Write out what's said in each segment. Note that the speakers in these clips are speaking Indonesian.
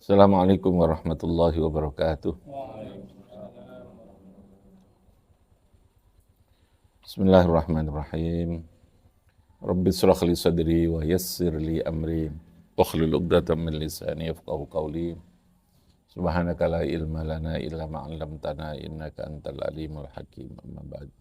Assalamualaikum warahmatullahi wabarakatuh. Bismillahirrahmanirrahim. Rabbi shrah li sadri wa yassir li amri wahlul 'uqdatam min lisani yafqahu qawli. Subhanaka la ilma lana illa ma 'allamtana innaka antal alimul hakim. Amma ba'd.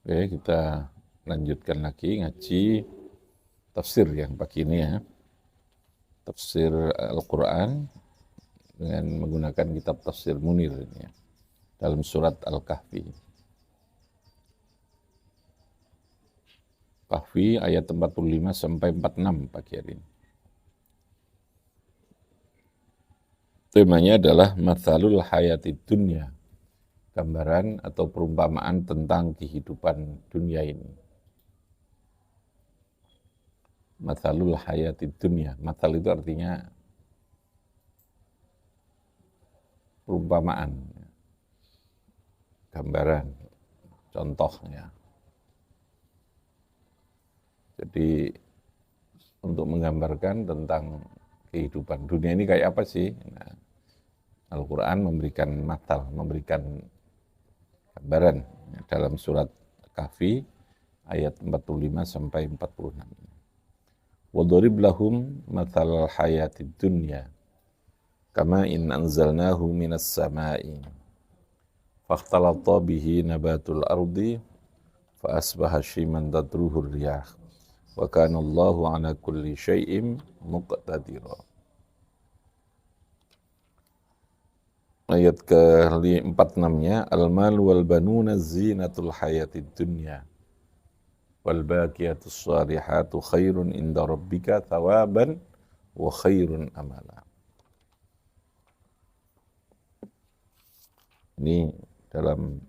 Oke, kita lanjutkan lagi ngaji tafsir yang pagi ini ya. Tafsir Al-Quran dengan menggunakan kitab tafsir Munir ini ya, dalam surat Al-Kahfi. Kahfi ayat 45 sampai 46 pagi hari ini. Temanya adalah mathalul hayatid dunya, gambaran atau perumpamaan tentang kehidupan dunia ini. Mathalul hayatid dunya, mathal itu artinya perumpamaan, gambaran, contohnya. Jadi untuk menggambarkan tentang kehidupan dunia ini kayak apa sih? Nah, Al-Quran memberikan mathal, memberikan gambaran dalam surat Kahfi ayat 45 sampai 46. Wadharib lahum mathalal hayatid dunya kama in anzalnahu minas sama'i fakhtalata bihi nabatul ardi fa asbaha shiman tadruhur riyah wa kana Allahu ala kulli syai'in muqtadira. Ayat ke-46-nya, al-mal wal banuna zinatul hayatid dunya wal baqiyatus salihatu khairun inda rabbika thawaban wa khairun amala. Ini dalam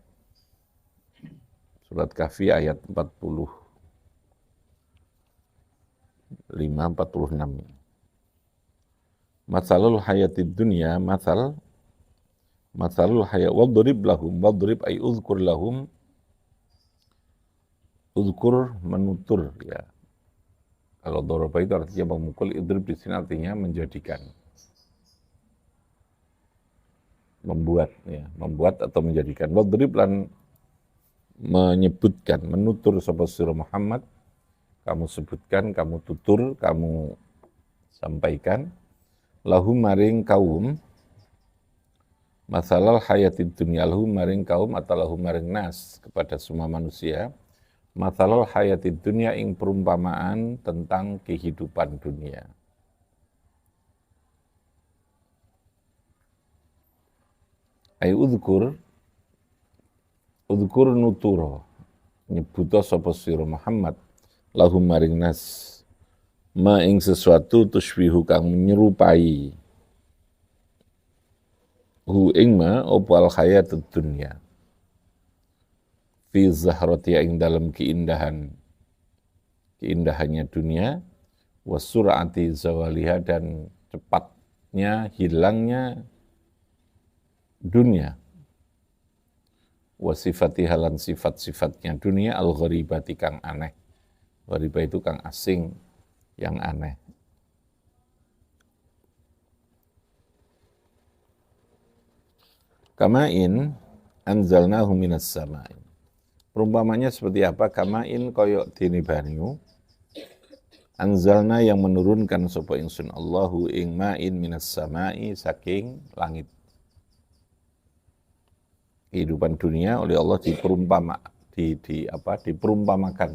surat Kahfi ayat 45-46. Matsalul hayatid dunya, matsalul hayat, wadrib lahum, wadrib ay uzkur lahum, uzkur menutur ya. Kalau doroba itu artinya memukul, idrib di sini artinya menjadikan, membuat ya, membuat atau menjadikan. Wadrib lan menyebutkan, menutur sapa sira Muhammad, kamu sebutkan, kamu tutur, kamu sampaikan, lahum maring kaum, masalah hayatid dunya, lahum maring kaum atau lahum maring nas, kepada semua manusia, masalah hayatid dunya ing perumpamaan tentang kehidupan dunia. Ai udhkur nuturo, nyebuto sapa sira Muhammad, lahum maring nas, ma ing sesuatu tusbihu kang menyerupai hu ing ma opal hayatud dunya fi zahrati ing dalam keindahannya dunia, wasur'ati zawaliha dan cepatnya hilangnya dunia, wasifati halan sifat-sifatnya dunia, al-gharibati kang aneh. Gharibah itu kang asing, yang aneh. Kamain anzalnahu minas sama'i. Perumpamannya seperti apa? Kamain koyok dini banyu, anzalna yang menurunkan sapa ingsun Allahu ing ma'in minas sama'i saking langit. Kehidupan dunia oleh Allah diperumpamakan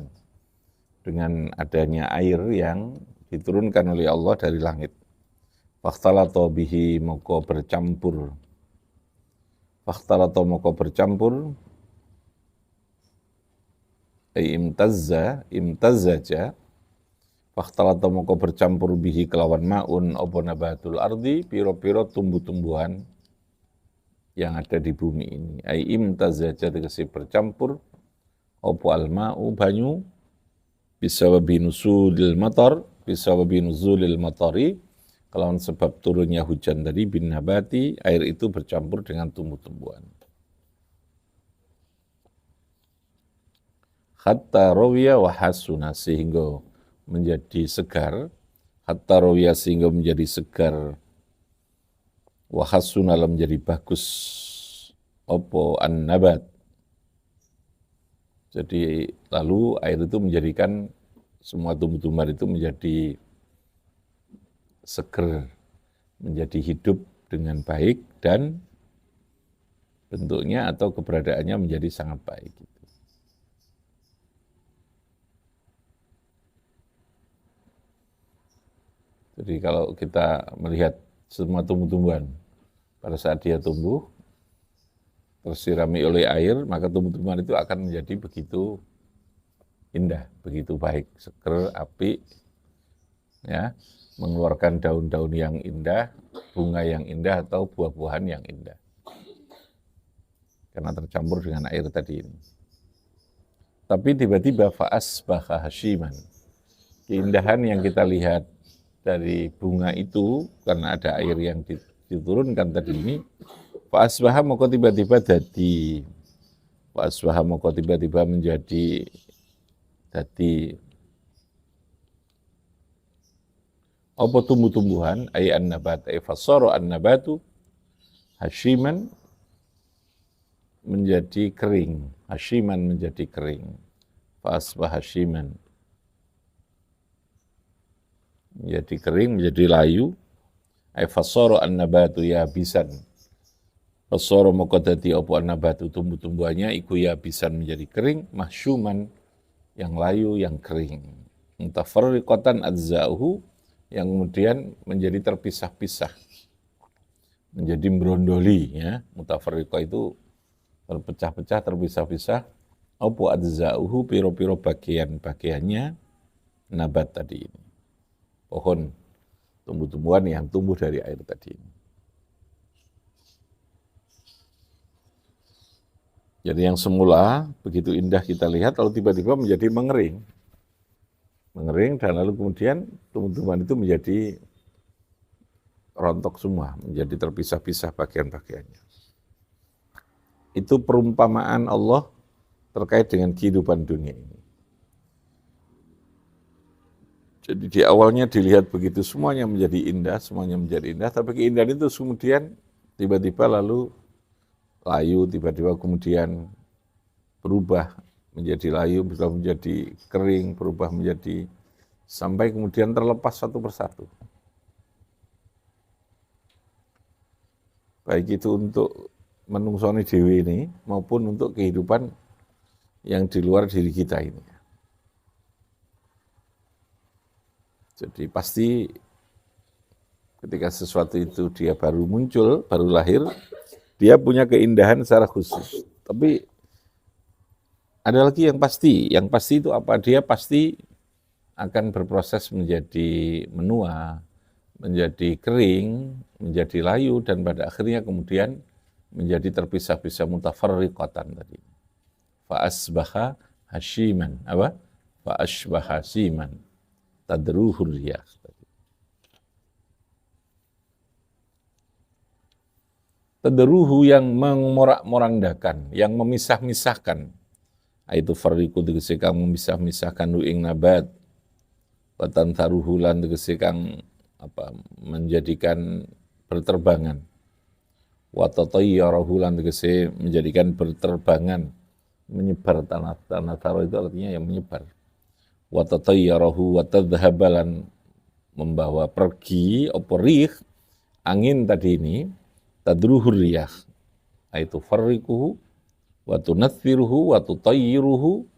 dengan adanya air yang diturunkan oleh Allah dari langit. Fakhtalata bihi moko bercampur. Fakhtalata moko bercampur. Imtazzaja. Fakhtalata moko bercampur bihi kelawan ma'un apa nabatul ardi, piro-piro tumbuh-tumbuhan yang ada di bumi ini. Ai imtazzaja tegese bercampur apa al-ma'u banyu bisawabi nuzulil matari, kelawan sebab turunnya hujan tadi, bin nabati, air itu bercampur dengan tumbuh-tumbuhan. Hatta rawiya wa hasuna, sehingga menjadi segar, hatta rawiya sehingga menjadi segar, wa hasuna menjadi bagus opo an-nabat. Jadi lalu air itu menjadikan semua tumbuh-tumbuhan itu menjadi seger, menjadi hidup dengan baik dan bentuknya atau keberadaannya menjadi sangat baik. Jadi kalau kita melihat semua tumbuh-tumbuhan, pada saat dia tumbuh, tersirami oleh air, maka tumbuh-tumbuhan itu akan menjadi begitu indah, begitu baik, seger, apik, ya, mengeluarkan daun-daun yang indah, bunga yang indah, atau buah-buahan yang indah. Karena tercampur dengan air tadi ini. Tapi tiba-tiba fa'asbaha hasyiman. Keindahan yang kita lihat dari bunga itu, karena ada air yang diturunkan tadi ini, fa'asbaha moko tiba-tiba jadi, fa'asbaha moko tiba-tiba menjadi apa tumbuh-tumbuhan, ay an-nabat, ay fasara an-nabatu hasyiman menjadi kering, hasyiman menjadi kering, fa'asbaha hasyiman menjadi kering, menjadi layu, ay fasara an-nabatu yabisan, fasara moko dadi apa an-nabatu tumbuh-tumbuhannya iku yabisan menjadi kering, mahsyuman yang layu, yang kering, mutafarriqatan adza'uhu yang kemudian menjadi terpisah-pisah, menjadi merondoli, ya. Mutafarriqah itu terpecah-pecah, terpisah-pisah. Apa adza'uhu, piro-piro bagian-bagiannya nabat tadi ini. Pohon, tumbuh-tumbuhan yang tumbuh dari air tadi ini. Jadi yang semula begitu indah kita lihat, lalu tiba-tiba menjadi mengering. Mengering dan lalu kemudian tumbuh-tumbuhan itu menjadi rontok semua, menjadi terpisah-pisah bagian-bagiannya. Itu perumpamaan Allah terkait dengan kehidupan dunia ini. Jadi di awalnya dilihat begitu semuanya menjadi indah, semuanya menjadi indah, tapi keindahan itu kemudian tiba-tiba lalu layu, tiba-tiba kemudian berubah menjadi layu, bisa menjadi kering, berubah menjadi sampai kemudian terlepas satu persatu. Baik itu untuk menungsoni dewi ini maupun untuk kehidupan yang di luar diri kita ini. Jadi pasti ketika sesuatu itu dia baru muncul, baru lahir, dia punya keindahan secara khusus. Tapi ada lagi yang pasti itu apa? Dia pasti akan berproses menjadi menua, menjadi kering, menjadi layu, dan pada akhirnya kemudian menjadi terpisah-pisah mutafarriqatan tadi. Fa'asbaha hasyiman. Apa? Fa'asbaha hasyiman. Tadruhur riyah. Tadruhu yang memorak-morandakan, yang memisah-misahkan. Itu farriku tegese kang memisah-misahkan ing nabat. Watan taruhulan tegese kang menjadikan berterbangan. Watatayyarahu lan tegese menjadikan berterbangan, menyebar tanah taruh itu artinya yang menyebar. Watatayyarahu watadhabalan membawa pergi oporih angin tadi ini tadruhur riyah itu farriquhu wa tunatsiruhu wa tutayyiruhu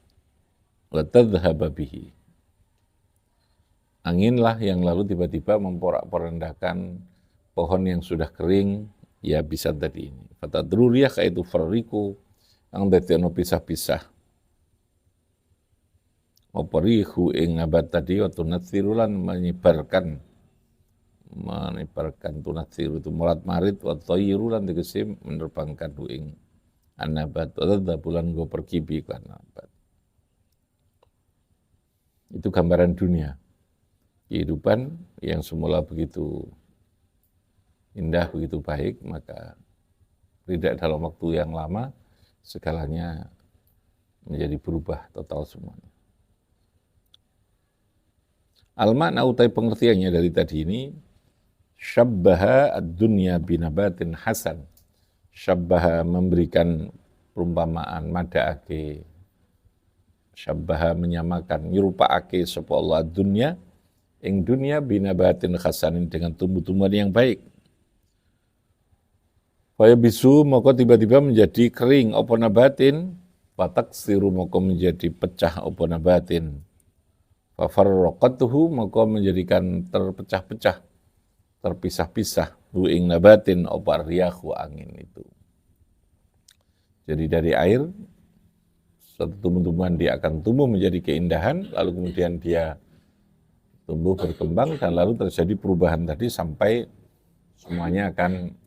wa tadhhaba bihi. Anginlah yang lalu tiba-tiba memporak-porandahkan pohon yang sudah kering, ya bisa tadi ini. Fatadruriyah kaitu farriku, ang detiano pisah-pisah. Moporihu ing abad tadi, wa tunatsirulan menyebarkan tunatsiru itu mulat marit, wa toyirulan tegesi menerbangkan ing anabat, wa tadabulan go pergi biklan abat. Itu gambaran dunia. Kehidupan yang semula begitu indah, begitu baik, maka tidak dalam waktu yang lama segalanya menjadi berubah total semuanya. Al-makna utai pengertiannya dari tadi ini, syabbaha ad-dunya binabatin hasan. Syabbaha memberikan perumpamaan, mada'ake, syabbaha menyamakan, nyerupa'ake sapa Allah ad-dunya, ing dunya binabatin hasanin dengan tumbuh-tumbuhan yang baik. Faya bisu moko tiba-tiba menjadi kering apa nabatin, patak siru moko menjadi pecah apa nabatin. Fafarraqatuhu moko menjadikan terpecah-pecah, terpisah-pisah hu ing nabatin apa riyahu angin itu. Jadi dari air suatu tumbuh-tumbuhan dia akan tumbuh menjadi keindahan, lalu kemudian dia tumbuh berkembang dan lalu terjadi perubahan tadi sampai semuanya akan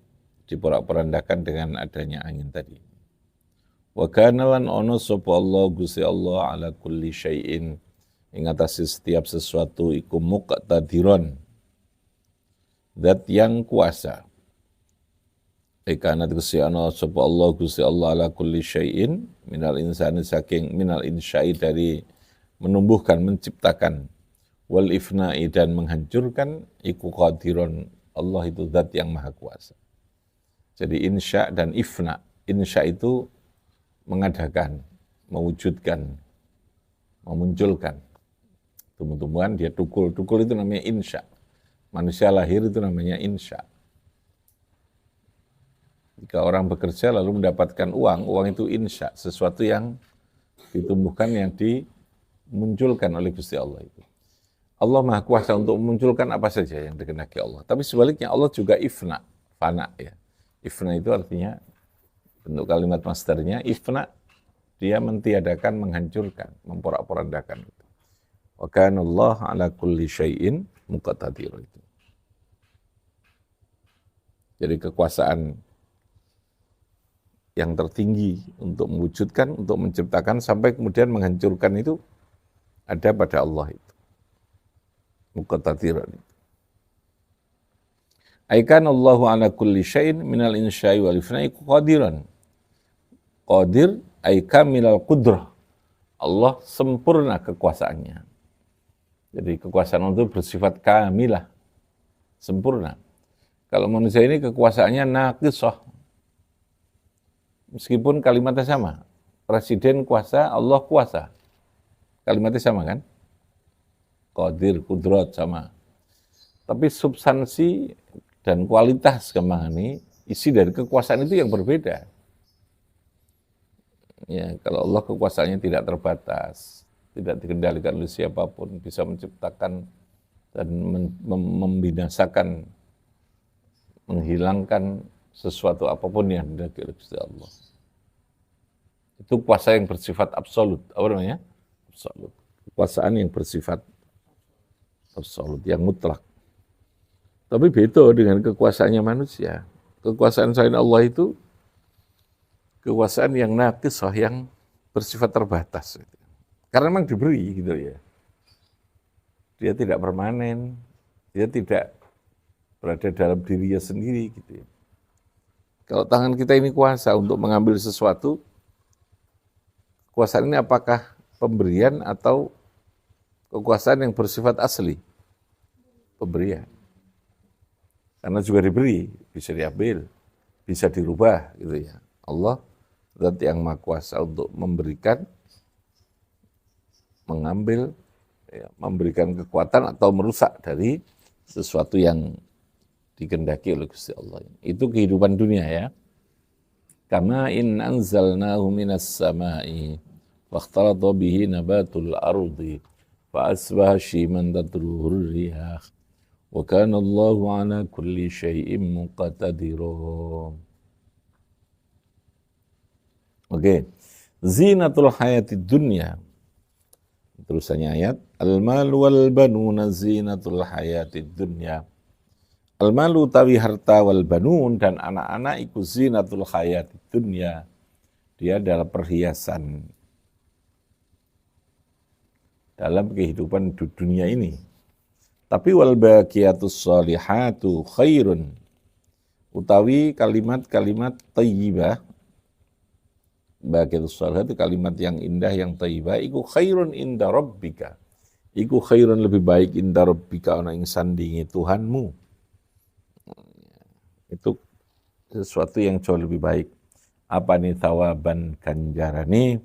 diporak-porandakan dengan adanya angin tadi. Wa kana lan ono sapa Allah Gusti Allah ala kulli syai'in ing atase setiap sesuatu iku muqtadiron, zat yang kuasa. Kana Gusti ana sapa Allah Gusti Allah ala kulli syai'in minal insani saking minal insya'i dari menumbuhkan, menciptakan, wal ifna'i dan menghancurkan, iku qadiron, Allah itu zat yang maha kuasa. Jadi insya dan ifna. Insya itu mengadakan, mewujudkan, memunculkan. Tumbuh-tumbuhan dia tukul. Tukul itu namanya insya. Manusia lahir itu namanya insya. Jika orang bekerja lalu mendapatkan uang, uang itu insya. Sesuatu yang ditumbuhkan, yang dimunculkan oleh Gusti Allah itu. Allah maha kuasa untuk memunculkan apa saja yang dikehendaki Allah. Tapi sebaliknya Allah juga ifna, fana ya. Ifna itu artinya, bentuk kalimat masdarnya, ifna, dia mentiadakan, menghancurkan, memporak-porandakan. Wa kana Allah ala kulli syai'in muqtadir itu. Jadi kekuasaan yang tertinggi untuk mewujudkan, untuk menciptakan, sampai kemudian menghancurkan itu ada pada Allah itu. Muqtadir itu. Aikan Allahu ala kulli syai'in minal insya'i wal ifna'i qadiran. Qadir aika minal qudrah. Allah sempurna kekuasaannya. Jadi kekuasaan itu bersifat kamilah, sempurna. Kalau manusia ini kekuasaannya naqisah. Meskipun kalimatnya sama. Presiden kuasa, Allah kuasa. Kalimatnya sama kan? Qadir, kudrat sama. Tapi substansi dan kualitas kembangan ini, isi dari kekuasaan itu yang berbeda. Ya, kalau Allah kekuasaannya tidak terbatas, tidak dikendalikan oleh siapapun, bisa menciptakan dan membinasakan, menghilangkan sesuatu apapun yang dikehendaki oleh Gusti Allah. Itu kuasa yang bersifat absolut. Apa namanya? Absolut. Kekuasaan yang bersifat absolut, yang mutlak. Tapi beda dengan kekuasaannya manusia. Kekuasaan selain Allah itu kekuasaan yang naqisah, yang bersifat terbatas. Karena memang diberi gitu ya. Dia tidak permanen, dia tidak berada dalam dirinya sendiri gitu ya. Kalau tangan kita ini kuasa untuk mengambil sesuatu, kekuasaan ini apakah pemberian atau kekuasaan yang bersifat asli? Pemberian. Karena juga diberi, bisa diambil, bisa dirubah gitu ya. Allah zat yang maha kuasa untuk memberikan, mengambil, ya, memberikan kekuatan atau merusak dari sesuatu yang dikehendaki oleh Gusti Allah. Itu kehidupan dunia ya. Kama in anzalnahu minas sama'i fakhtalata bihi nabatul ardi fa asbaha shiman tadruhur riyah. Wa kana Allahu ala kulli syai'in muqtadira. Oke. Zinatul hayatid dunya. Terusannya ayat, al-mal wal banuna zinatul hayatid dunya. Al-malu tawi harta wal banun dan anak-anak iku zinatul hayatid dunya. Dia adalah perhiasan dalam kehidupan dunia ini. Tapi wal baqiyatus shalihatu khairun, utawi kalimat-kalimat thayyibah, baqiyatus shalihat itu kalimat yang indah, yang thayyibah, iku khairun inda rabbika, iku khairun lebih baik inda rabbika ana ing sandingi Tuhanmu. Itu sesuatu yang jauh lebih baik. Apa nih thawaban ganjarane,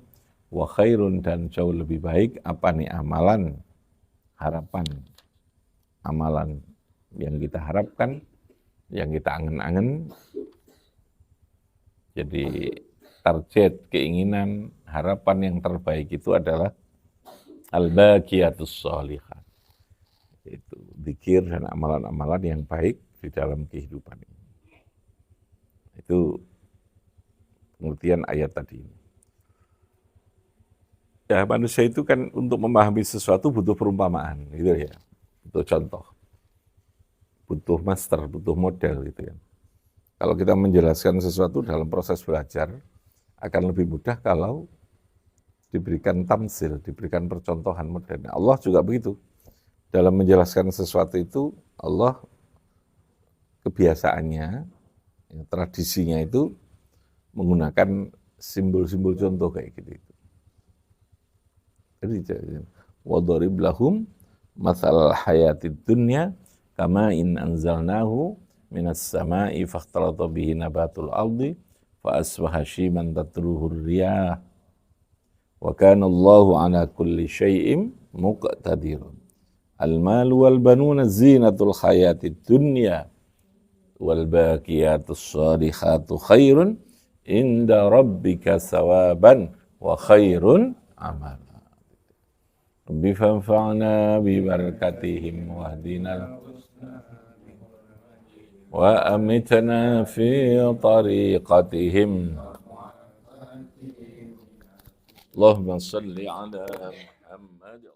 wa khairun dan jauh lebih baik apa nih amalan, harapan, amalan yang kita harapkan, yang kita angen-angen. Jadi target, keinginan, harapan yang terbaik itu adalah al-baqiyatus sholihat. Itu zikir dan amalan-amalan yang baik di dalam kehidupan ini. Itu pengertian ayat tadi. Ya, manusia itu kan untuk memahami sesuatu butuh perumpamaan, gitu ya. Butuh contoh. Butuh master, butuh model gitu ya. Kalau kita menjelaskan sesuatu dalam proses belajar, akan lebih mudah kalau diberikan tamsil, diberikan percontohan modern. Allah juga begitu. Dalam menjelaskan sesuatu itu, Allah kebiasaannya, ya, tradisinya itu menggunakan simbol-simbol contoh kayak gitu. Jadi, wadharib lahum matsal hayatid dunya kama in anzalnahu minas sama'i fakhtalata bihi nabatul ardi fa asbaha hashiman tatruhur riyah wa kana Allahu ala kulli syai'in muqtadir. Al-malu wal banuna zinatul hayatid dunya wal baqiyatus shalihatu khairun inda rabbika sawaban wa khairun amal. Rabbi fanfa'na bi barakatihim wahdina wa amitna fi tariqatihim. Allahumma salli ala Muhammad.